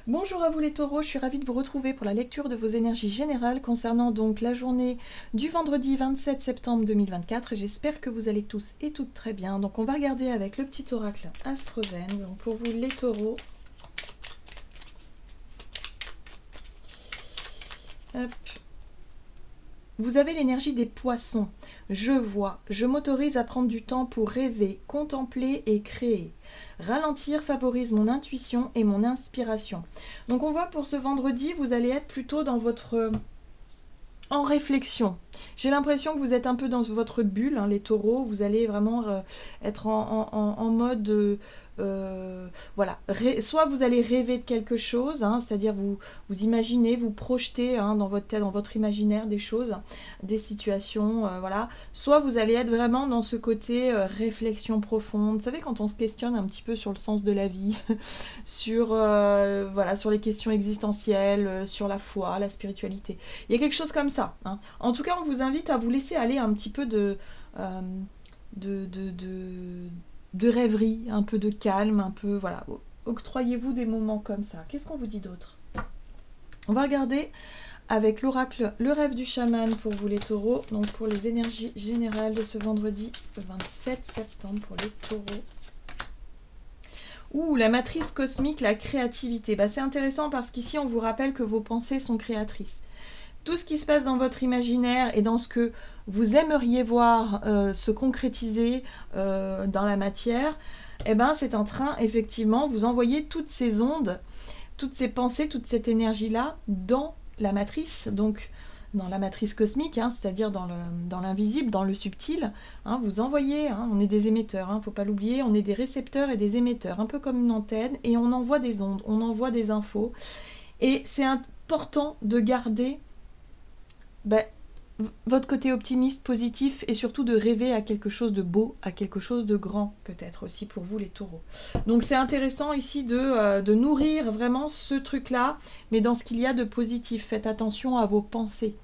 Bonjour à vous les taureaux, je suis ravie de vous retrouver pour la lecture de vos énergies générales concernant donc la journée du vendredi 27 septembre 2024. J'espère que vous allez tous et toutes très bien. Donc on va regarder avec le petit oracle Astrozen. Donc pour vous les taureaux. Hop. Vous avez l'énergie des poissons. Je vois, je m'autorise à prendre du temps pour rêver, contempler et créer. Ralentir favorise mon intuition et mon inspiration. Donc on voit pour ce vendredi, vous allez être plutôt dans votre... en réflexion. J'ai l'impression que vous êtes un peu dans votre bulle, hein, les taureaux. Vous allez vraiment être en mode... voilà, soit vous allez rêver de quelque chose, hein, c'est-à-dire vous imaginez, vous projetez hein, dans votre tête, dans votre imaginaire des choses, des situations, voilà. Soit vous allez être vraiment dans ce côté réflexion profonde. Vous savez, quand on se questionne un petit peu sur le sens de la vie, sur, voilà, sur les questions existentielles, sur la foi, la spiritualité. Il y a quelque chose comme ça. Hein. En tout cas, on vous invite à vous laisser aller un petit peu de rêverie, un peu de calme, un peu, voilà, octroyez-vous des moments comme ça. Qu'est-ce qu'on vous dit d'autre? On va regarder avec l'oracle Le Rêve du Chaman pour vous les taureaux, donc pour les énergies générales de ce vendredi 27 septembre pour les taureaux. Ouh, la matrice cosmique, la créativité. Bah, c'est intéressant parce qu'ici on vous rappelle que vos pensées sont créatrices. Tout ce qui se passe dans votre imaginaire et dans ce que vous aimeriez voir se concrétiser dans la matière, eh ben, c'est en train, effectivement, vous envoyer toutes ces ondes, toutes ces pensées, toute cette énergie-là dans la matrice, donc dans la matrice cosmique, hein, c'est-à-dire dans l'invisible, dans le subtil. Hein, vous envoyez, hein, on est des émetteurs, hein, faut pas l'oublier, on est des récepteurs et des émetteurs, un peu comme une antenne, et on envoie des ondes, on envoie des infos. Et c'est important de garder votre côté optimiste, positif, et surtout de rêver à quelque chose de beau, à quelque chose de grand, peut-être aussi pour vous les taureaux. Donc c'est intéressant ici de nourrir vraiment ce truc-là, mais dans ce qu'il y a de positif. Faites attention à vos pensées.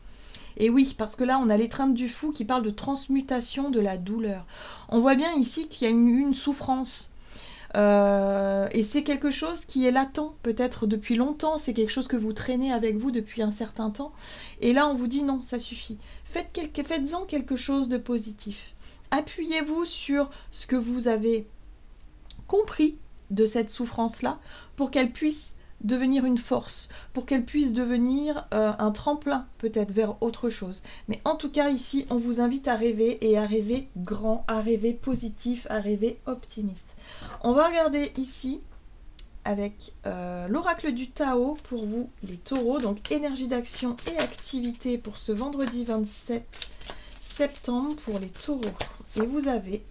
Et oui, parce que là, on a l'étreinte du fou qui parle de transmutation de la douleur. On voit bien ici qu'il y a une souffrance. Et c'est quelque chose qui est latent, peut-être depuis longtemps, c'est quelque chose que vous traînez avec vous depuis un certain temps, et là on vous dit non, ça suffit. Faites-en quelque chose de positif. Appuyez-vous sur ce que vous avez compris de cette souffrance-là, pour qu'elle puisse devenir une force, pour qu'elle puisse devenir un tremplin peut-être vers autre chose. Mais en tout cas ici, on vous invite à rêver et à rêver grand, à rêver positif, à rêver optimiste. On va regarder ici avec l'oracle du Tao pour vous les taureaux, donc énergie d'action et activité pour ce vendredi 27 septembre pour les taureaux. Et vous avez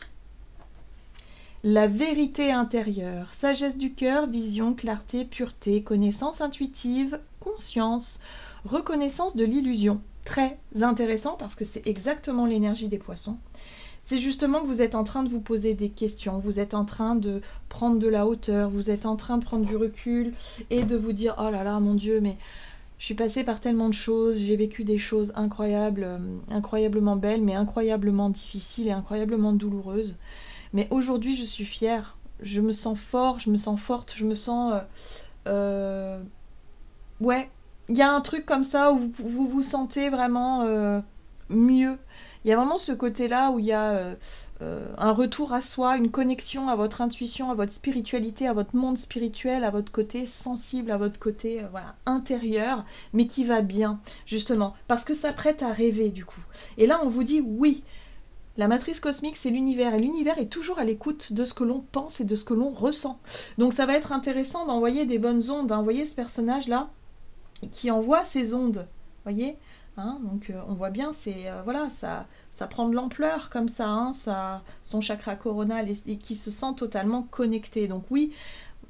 la vérité intérieure, sagesse du cœur, vision, clarté, pureté, connaissance intuitive, conscience, reconnaissance de l'illusion. Très intéressant parce que c'est exactement l'énergie des poissons. C'est justement que vous êtes en train de vous poser des questions, vous êtes en train de prendre de la hauteur, vous êtes en train de prendre du recul et de vous dire « Oh là là, mon Dieu, mais je suis passée par tellement de choses, j'ai vécu des choses incroyables, incroyablement belles, mais incroyablement difficiles et incroyablement douloureuses. » Mais aujourd'hui, je suis fière, je me sens fort, je me sens forte, je me sens... ouais, il y a un truc comme ça où vous vous sentez vraiment mieux. Il y a vraiment ce côté-là où il y a un retour à soi, une connexion à votre intuition, à votre spiritualité, à votre monde spirituel, à votre côté sensible, à votre côté voilà, intérieur, mais qui va bien, justement, parce que ça prête à rêver, du coup. Et là, on vous dit oui. La matrice cosmique, c'est l'univers, et l'univers est toujours à l'écoute de ce que l'on pense et de ce que l'on ressent. Donc ça va être intéressant d'envoyer des bonnes ondes, hein. Vous voyez ce personnage-là qui envoie ces ondes, voyez hein, donc on voit bien, c'est voilà, ça prend de l'ampleur comme ça, hein, son chakra coronal et qui se sent totalement connecté. Donc oui,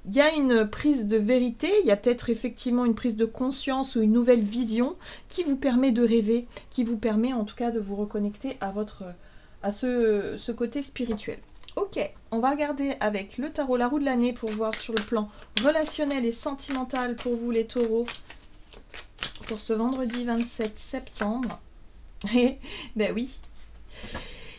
il y a une prise de vérité, il y a peut-être effectivement une prise de conscience ou une nouvelle vision qui vous permet de rêver, qui vous permet en tout cas de vous reconnecter à ce côté spirituel. Ok, on va regarder avec le tarot la roue de l'année pour voir sur le plan relationnel et sentimental pour vous les taureaux pour ce vendredi 27 septembre. Et ben oui,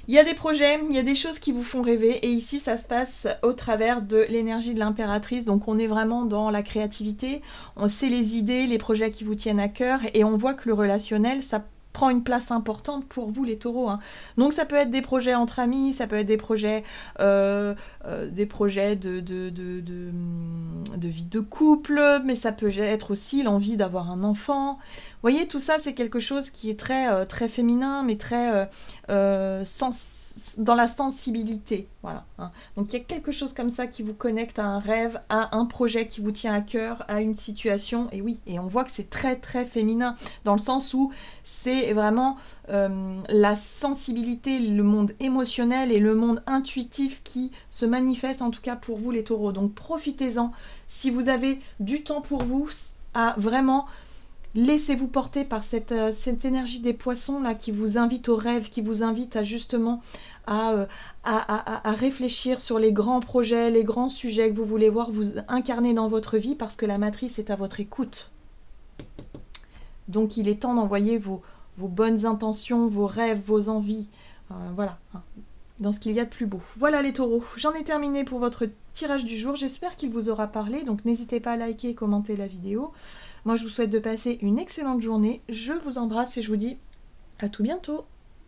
Il y a des projets, il y a des choses qui vous font rêver et ici ça se passe au travers de l'énergie de l'impératrice, donc on est vraiment dans la créativité, on sait les idées, les projets qui vous tiennent à cœur et on voit que le relationnel ça prend une place importante pour vous les taureaux. Hein. Donc ça peut être des projets entre amis, ça peut être des projets de vie de couple, mais ça peut être aussi l'envie d'avoir un enfant. Vous voyez, tout ça c'est quelque chose qui est très, très féminin, mais très dans la sensibilité. Voilà. Hein. Donc il y a quelque chose comme ça qui vous connecte à un rêve, à un projet qui vous tient à cœur, à une situation. Et oui, et on voit que c'est très très féminin, dans le sens où c'est vraiment la sensibilité, le monde émotionnel et le monde intuitif qui se manifeste en tout cas pour vous les taureaux. Donc profitez-en. Si vous avez du temps pour vous, à vraiment laissez-vous porter par cette énergie des poissons là qui vous invite au rêve, qui vous invite à justement à réfléchir sur les grands projets, les grands sujets que vous voulez voir vous incarner dans votre vie parce que la matrice est à votre écoute. Donc il est temps d'envoyer vos bonnes intentions, vos rêves, vos envies, voilà, hein, dans ce qu'il y a de plus beau. Voilà les taureaux, j'en ai terminé pour votre tirage du jour, j'espère qu'il vous aura parlé, donc n'hésitez pas à liker et commenter la vidéo. Moi je vous souhaite de passer une excellente journée, je vous embrasse et je vous dis à tout bientôt.